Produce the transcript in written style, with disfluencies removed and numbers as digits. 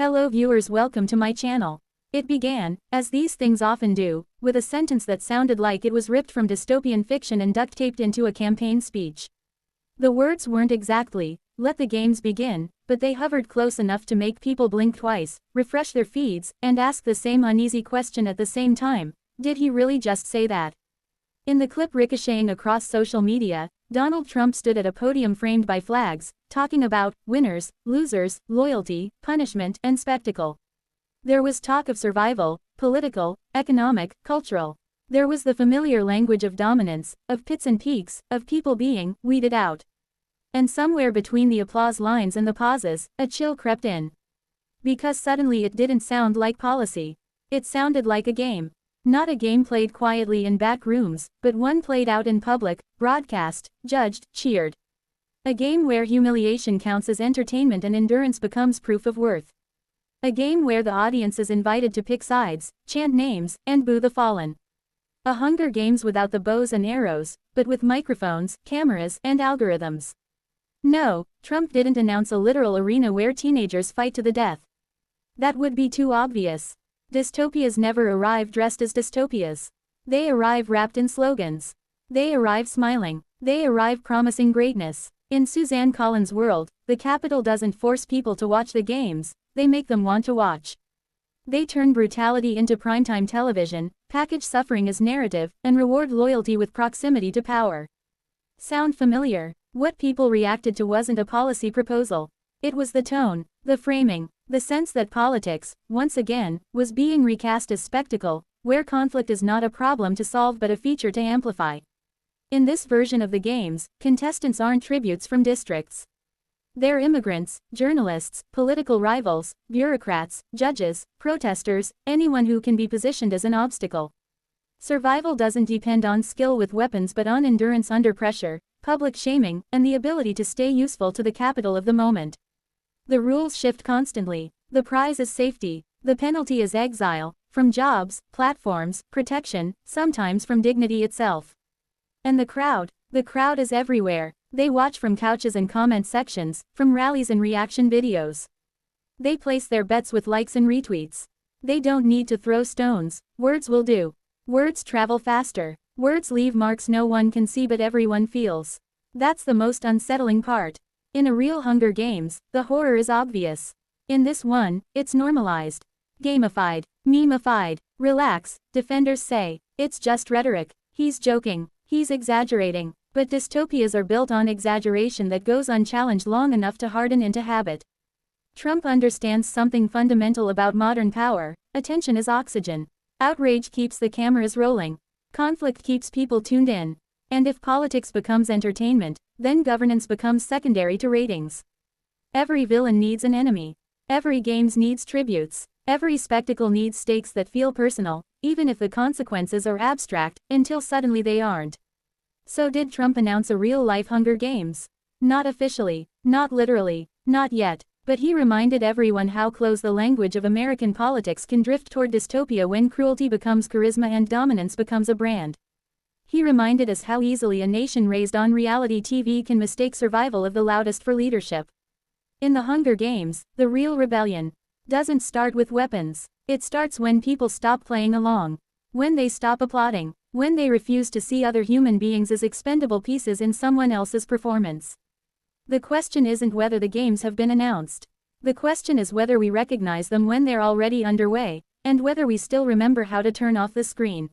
Hello viewers, welcome to my channel. It began, as these things often do, with a sentence that sounded like it was ripped from dystopian fiction and duct-taped into a campaign speech. The words weren't exactly, "Let the games begin," but they hovered close enough to make people blink twice, refresh their feeds, and ask the same uneasy question at the same time: did he really just say that? In the clip ricocheting across social media, Donald Trump stood at a podium framed by flags, talking about winners, losers, loyalty, punishment, and spectacle. There was talk of survival, political, economic, cultural. There was the familiar language of dominance, of pits and peaks, of people being weeded out. And somewhere between the applause lines and the pauses, a chill crept in. Because suddenly it didn't sound like policy. It sounded like a game. Not a game played quietly in back rooms, but one played out in public, broadcast, judged, cheered. A game where humiliation counts as entertainment and endurance becomes proof of worth. A game where the audience is invited to pick sides, chant names, and boo the fallen. A Hunger Games without the bows and arrows, but with microphones, cameras, and algorithms. No, Trump didn't announce a literal arena where teenagers fight to the death. That would be too obvious. Dystopias never arrive dressed as dystopias. They arrive wrapped in slogans. They arrive smiling. They arrive promising greatness. In Suzanne Collins' world, the Capitol doesn't force people to watch the games, they make them want to watch. They turn brutality into primetime television, package suffering as narrative, and reward loyalty with proximity to power. Sound familiar? What people reacted to wasn't a policy proposal. It was the tone, the framing, the sense that politics, once again, was being recast as spectacle, where conflict is not a problem to solve but a feature to amplify. In this version of the games, contestants aren't tributes from districts. They're immigrants, journalists, political rivals, bureaucrats, judges, protesters, anyone who can be positioned as an obstacle. Survival doesn't depend on skill with weapons but on endurance under pressure, public shaming, and the ability to stay useful to the capital of the moment. The rules shift constantly. The prize is safety. The penalty is exile, from jobs, platforms, protection, sometimes from dignity itself. And the crowd is everywhere. They watch from couches and comment sections, from rallies and reaction videos. They place their bets with likes and retweets. They don't need to throw stones, words will do. Words travel faster. Words leave marks no one can see but everyone feels. That's the most unsettling part. In a real Hunger Games, the horror is obvious. In this one, it's normalized. Gamified. Meme-ified. Relax, defenders say. It's just rhetoric. He's joking. He's exaggerating. But dystopias are built on exaggeration that goes unchallenged long enough to harden into habit. Trump understands something fundamental about modern power. Attention is oxygen. Outrage keeps the cameras rolling. Conflict keeps people tuned in. And if politics becomes entertainment, then governance becomes secondary to ratings. Every villain needs an enemy. Every games needs tributes. Every spectacle needs stakes that feel personal, even if the consequences are abstract, until suddenly they aren't. So did Trump announce a real-life Hunger Games? Not officially, not literally, not yet, but he reminded everyone how close the language of American politics can drift toward dystopia when cruelty becomes charisma and dominance becomes a brand. He reminded us how easily a nation raised on reality TV can mistake survival of the loudest for leadership. In the Hunger Games, the real rebellion doesn't start with weapons. It starts when people stop playing along. When they stop applauding. When they refuse to see other human beings as expendable pieces in someone else's performance. The question isn't whether the games have been announced. The question is whether we recognize them when they're already underway, and whether we still remember how to turn off the screen.